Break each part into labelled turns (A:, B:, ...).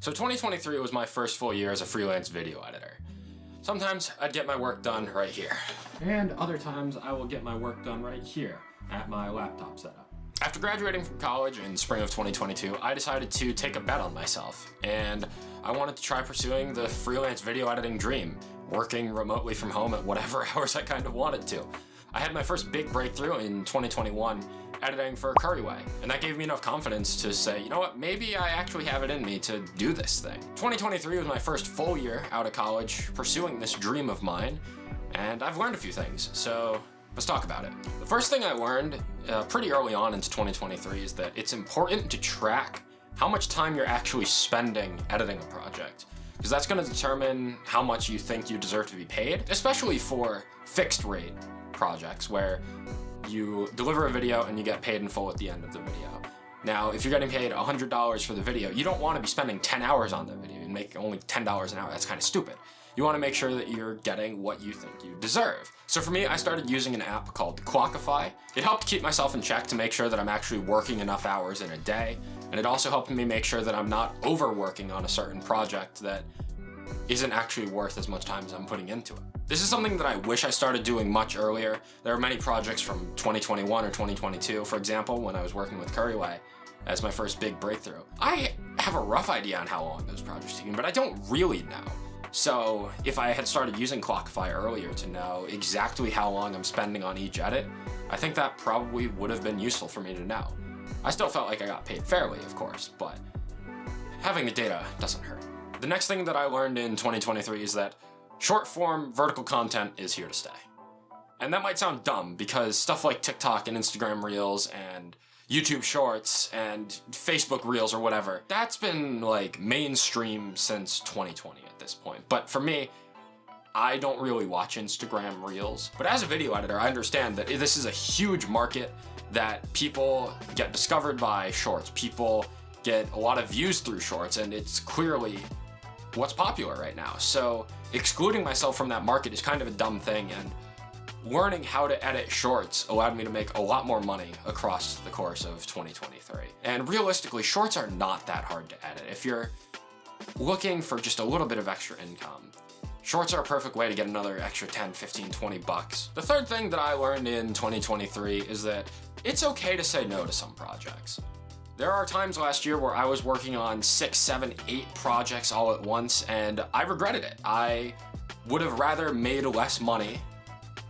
A: So 2023 was my first full year as a freelance video editor. Sometimes I'd get my work done right here. And other times I will get my work done right here at my laptop setup. After graduating from college in spring of 2022, I decided to take a bet on myself, and I wanted to try pursuing the freelance video editing dream, working remotely from home at whatever hours I kind of wanted to. I had my first big breakthrough in 2021 editing for Curryway, and that gave me enough confidence to say, you know what, maybe I actually have it in me to do this thing. 2023 was my first full year out of college pursuing this dream of mine, and I've learned a few things, so let's talk about it. The first thing I learned pretty early on into 2023 is that it's important to track how much time you're actually spending editing a project, because that's going to determine how much you think you deserve to be paid, especially for fixed rate projects where you deliver a video and you get paid in full at the end of the video. Now, if you're getting paid $100 for the video, you don't want to be spending 10 hours on the video and make only $10 an hour. That's kind of stupid. You want to make sure that you're getting what you think you deserve. So for me, I started using an app called Clockify. It helped keep myself in check to make sure that I'm actually working enough hours in a day, and it also helped me make sure that I'm not overworking on a certain project that isn't actually worth as much time as I'm putting into it. This is something that I wish I started doing much earlier. There are many projects from 2021 or 2022, for example, when I was working with Curryway as my first big breakthrough. I have a rough idea on how long those projects take, but I don't really know. So if I had started using Clockify earlier to know exactly how long I'm spending on each edit, I think that probably would have been useful for me to know. I still felt like I got paid fairly, of course, but having the data doesn't hurt. The next thing that I learned in 2023 is that short-form vertical content is here to stay. And that might sound dumb because stuff like TikTok and Instagram Reels and YouTube Shorts and Facebook Reels or whatever, that's been like mainstream since 2020 at this point. But for me, I don't really watch Instagram Reels. But as a video editor, I understand that this is a huge market, that people get discovered by shorts. People get a lot of views through shorts, and it's clearly what's popular right now. So excluding myself from that market is kind of a dumb thing, and learning how to edit shorts allowed me to make a lot more money across the course of 2023. And realistically, shorts are not that hard to edit. If you're looking for just a little bit of extra income, shorts are a perfect way to get another extra 10, 15, 20 bucks. The third thing that I learned in 2023 is that it's okay to say no to some projects. There are times last year where I was working on 6, 7, 8 projects all at once, and I regretted it. I would have rather made less money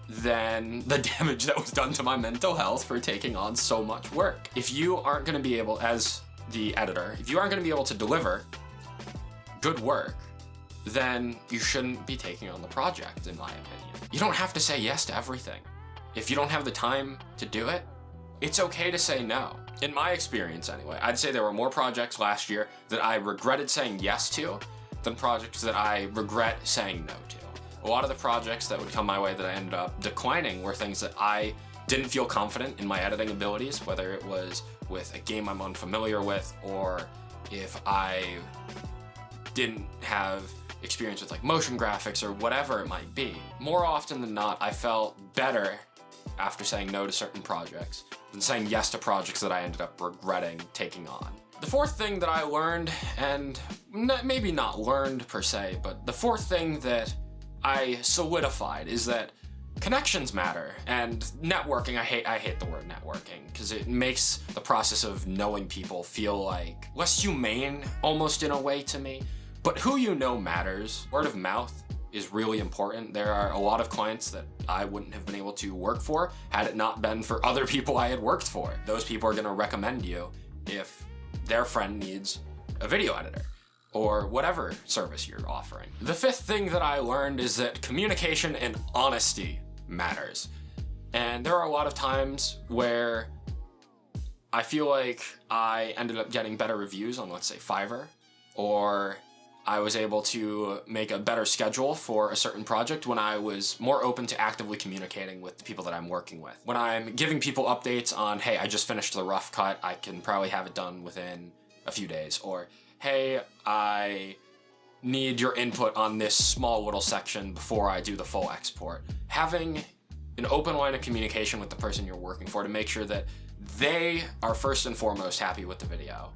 A: than the damage that was done to my mental health for taking on so much work. If you aren't going to be able, as the editor, if you aren't going to be able to deliver good work, then you shouldn't be taking on the project, in my opinion. You don't have to say yes to everything. If you don't have the time to do it, it's okay to say no. In my experience anyway, I'd say there were more projects last year that I regretted saying yes to than projects that I regret saying no to. A lot of the projects that would come my way that I ended up declining were things that I didn't feel confident in my editing abilities, whether it was with a game I'm unfamiliar with, or if I didn't have experience with like motion graphics or whatever it might be. More often than not, I felt better after saying no to certain projects than saying yes to projects that I ended up regretting taking on. The fourth thing that I learned, and maybe not learned per se, but the fourth thing that I solidified is that connections matter, and networking, I hate the word networking, because it makes the process of knowing people feel like less humane almost in a way to me. But who you know matters. Word of mouth is really important. There are a lot of clients that I wouldn't have been able to work for had it not been for other people I had worked for. Those people are gonna recommend you if their friend needs a video editor or whatever service you're offering. The fifth thing that I learned is that communication and honesty matters. And there are a lot of times where I feel like I ended up getting better reviews on, let's say, Fiverr, or I was able to make a better schedule for a certain project when I was more open to actively communicating with the people that I'm working with. When I'm giving people updates on, hey, I just finished the rough cut, I can probably have it done within a few days, or hey, I need your input on this small little section before I do the full export. Having an open line of communication with the person you're working for to make sure that they are first and foremost happy with the video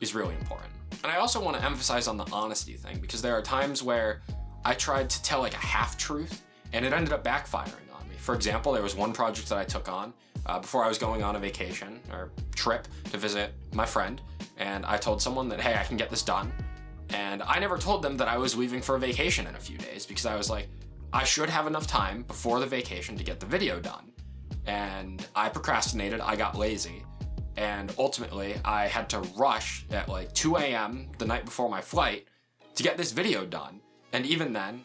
A: is really important. And I also want to emphasize on the honesty thing, because there are times where I tried to tell like a half-truth and it ended up backfiring on me. For example, there was one project that I took on before I was going on a vacation or trip to visit my friend, and I told someone that, hey, I can get this done. And I never told them that I was leaving for a vacation in a few days, because I was like, I should have enough time before the vacation to get the video done. And I procrastinated, I got lazy, and ultimately I had to rush at like 2 a.m. the night before my flight to get this video done. And even then,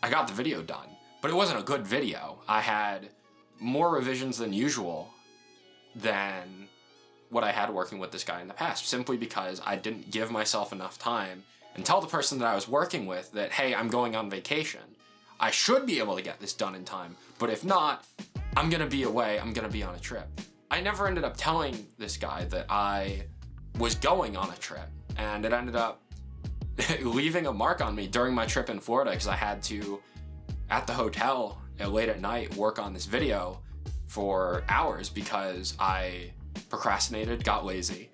A: I got the video done, but it wasn't a good video. I had more revisions than usual than what I had working with this guy in the past, simply because I didn't give myself enough time and tell the person that I was working with that, hey, I'm going on vacation. I should be able to get this done in time, but if not, I'm gonna be away, I'm gonna be on a trip. I never ended up telling this guy that I was going on a trip, and it ended up leaving a mark on me during my trip in Florida, because I had to, at the hotel late at night, work on this video for hours because I procrastinated, got lazy,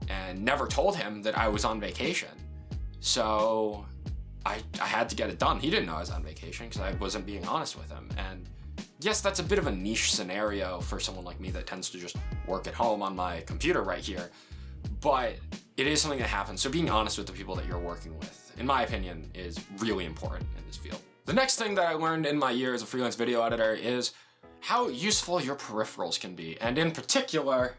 A: and never told him that I was on vacation. So I had to get it done. He didn't know I was on vacation because I wasn't being honest with him. And yes, that's a bit of a niche scenario for someone like me that tends to just work at home on my computer right here, but it is something that happens. So being honest with the people that you're working with, in my opinion, is really important in this field. The next thing that I learned in my year as a freelance video editor is how useful your peripherals can be. And in particular,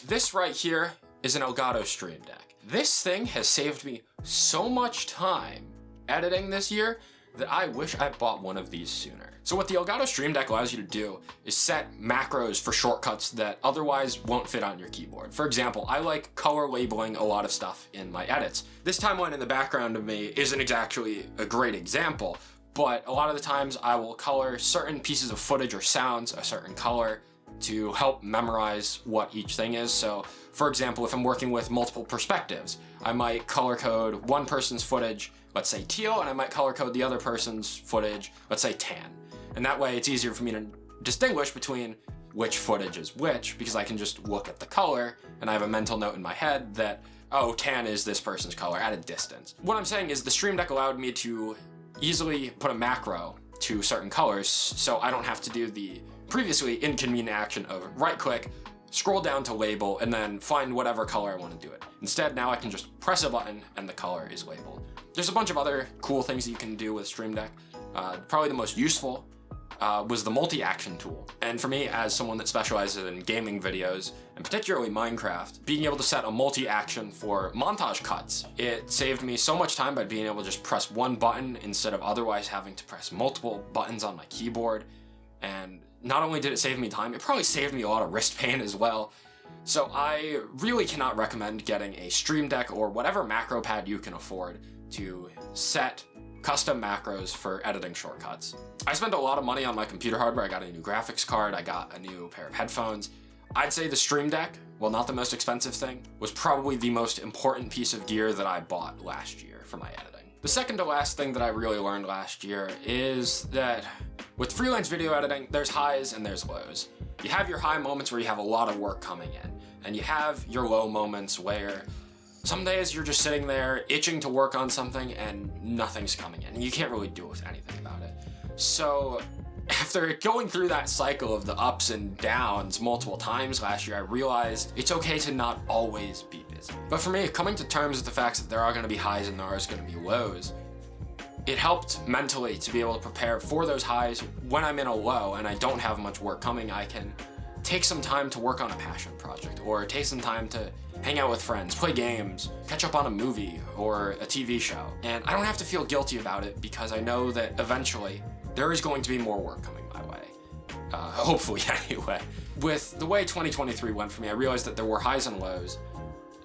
A: this right here is an Elgato Stream Deck. This thing has saved me so much time editing this year that I wish I bought one of these sooner. So what the Elgato Stream Deck allows you to do is set macros for shortcuts that otherwise won't fit on your keyboard. For example, I like color labeling a lot of stuff in my edits. This timeline in the background of me isn't exactly a great example, but a lot of the times I will color certain pieces of footage or sounds a certain color to help memorize what each thing is. So for example, if I'm working with multiple perspectives, I might color code one person's footage, let's say teal, and I might color code the other person's footage, let's say tan. And that way it's easier for me to distinguish between which footage is which, because I can just look at the color and I have a mental note in my head that, oh, tan is this person's color at a distance. What I'm saying is the Stream Deck allowed me to easily put a macro to certain colors, so I don't have to do the previously inconvenient action of right click, scroll down to label, and then find whatever color I want to do it. Instead, now I can just press a button and the color is labeled. There's a bunch of other cool things that you can do with Stream Deck. Probably the most useful was the multi-action tool. And for me, as someone that specializes in gaming videos, and particularly Minecraft, being able to set a multi-action for montage cuts, it saved me so much time by being able to just press one button instead of otherwise having to press multiple buttons on my keyboard. And not only did it save me time, it probably saved me a lot of wrist pain as well. So I really cannot recommend getting a Stream Deck or whatever macro pad you can afford to set custom macros for editing shortcuts. I spent a lot of money on my computer hardware. I got a new graphics card, I got a new pair of headphones. I'd say the Stream Deck, while not the most expensive thing, was probably the most important piece of gear that I bought last year for my editing. The second to last thing that I really learned last year is that with freelance video editing, there's highs and there's lows. You have your high moments where you have a lot of work coming in, and you have your low moments where some days you're just sitting there itching to work on something and nothing's coming in, and you can't really do anything about it. So after going through that cycle of the ups and downs multiple times last year, I realized it's okay to not always be busy. But for me, coming to terms with the fact that there are going to be highs and there are going to be lows, it helped mentally to be able to prepare for those highs. When I'm in a low and I don't have much work coming, I can take some time to work on a passion project, or take some time to hang out with friends, play games, catch up on a movie or a TV show. And I don't have to feel guilty about it because I know that eventually there is going to be more work coming my way. Hopefully anyway. With the way 2023 went for me, I realized that there were highs and lows,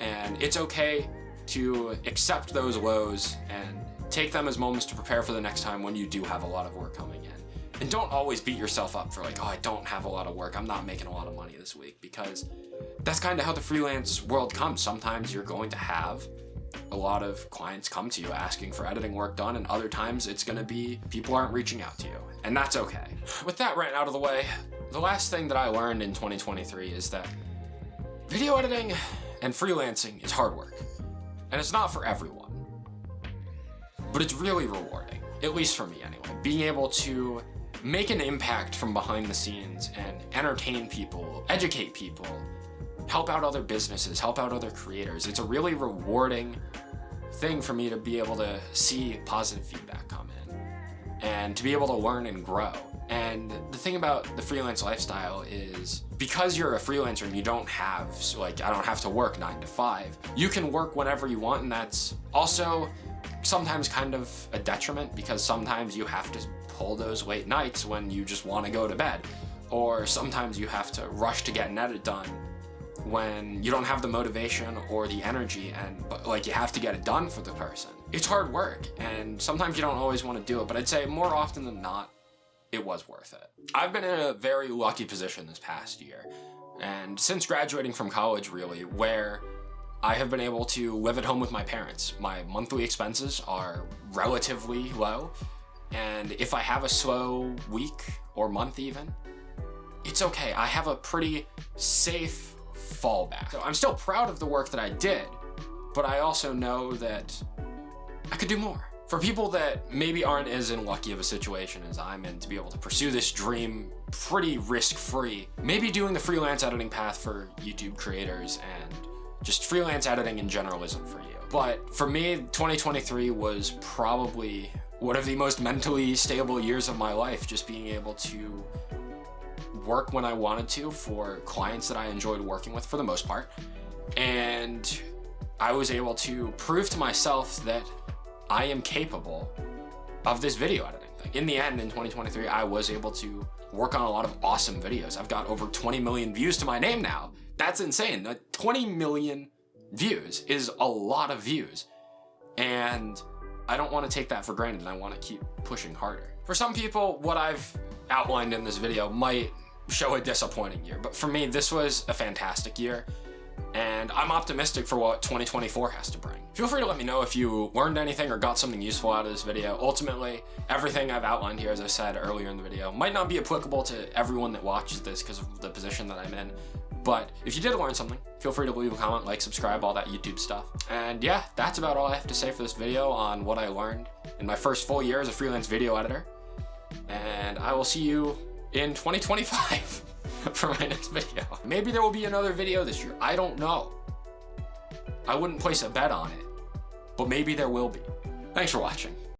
A: and it's okay to accept those lows and take them as moments to prepare for the next time when you do have a lot of work coming in. And don't always beat yourself up for like, oh, I don't have a lot of work, I'm not making a lot of money this week, because that's kind of how the freelance world comes. Sometimes you're going to have a lot of clients come to you asking for editing work done, and other times it's going to be people aren't reaching out to you, and that's okay. With that rant out of the way, the last thing that I learned in 2023 is that video editing And freelancing is hard work. And it's not for everyone. But it's really rewarding, at least for me anyway. Being able to make an impact from behind the scenes and entertain people, educate people, help out other businesses, help out other creators. It's a really rewarding thing for me to be able to see positive feedback come in and to be able to learn and grow. And the thing about the freelance lifestyle is because you're a freelancer and you don't have, I don't have to work 9 to 5, you can work whenever you want, and that's also sometimes kind of a detriment because sometimes you have to pull those late nights when you just want to go to bed, or sometimes you have to rush to get an edit done when you don't have the motivation or the energy, but you have to get it done for the person. It's hard work, and sometimes you don't always want to do it, but I'd say more often than not, it was worth it. I've been in a very lucky position this past year, and since graduating from college really, where I have been able to live at home with my parents. My monthly expenses are relatively low, and if I have a slow week or month even, it's okay. I have a pretty safe fallback. So I'm still proud of the work that I did, but I also know that I could do more. For people that maybe aren't as unlucky of a situation as I'm in to be able to pursue this dream pretty risk-free, maybe doing the freelance editing path for YouTube creators and just freelance editing in general isn't for you. But for me, 2023 was probably one of the most mentally stable years of my life, just being able to work when I wanted to for clients that I enjoyed working with for the most part. And I was able to prove to myself that I am capable of this video editing thing. In the end, in 2023, I was able to work on a lot of awesome videos. I've got over 20 million views to my name now. That's insane. 20 million views is a lot of views. And I don't want to take that for granted, and I want to keep pushing harder. For some people, what I've outlined in this video might show a disappointing year, but for me, this was a fantastic year, and I'm optimistic for what 2024 has to bring. Feel free to let me know if you learned anything or got something useful out of this video. Ultimately, everything I've outlined here, as I said earlier in the video, might not be applicable to everyone that watches this because of the position that I'm in. But if you did learn something, feel free to leave a comment, like, subscribe, all that YouTube stuff. And yeah, that's about all I have to say for this video on what I learned in my first full year as a freelance video editor. And I will see you in 2025 for my next video. Maybe there will be another video this year. I don't know. I wouldn't place a bet on it, but maybe there will be. Thanks for watching.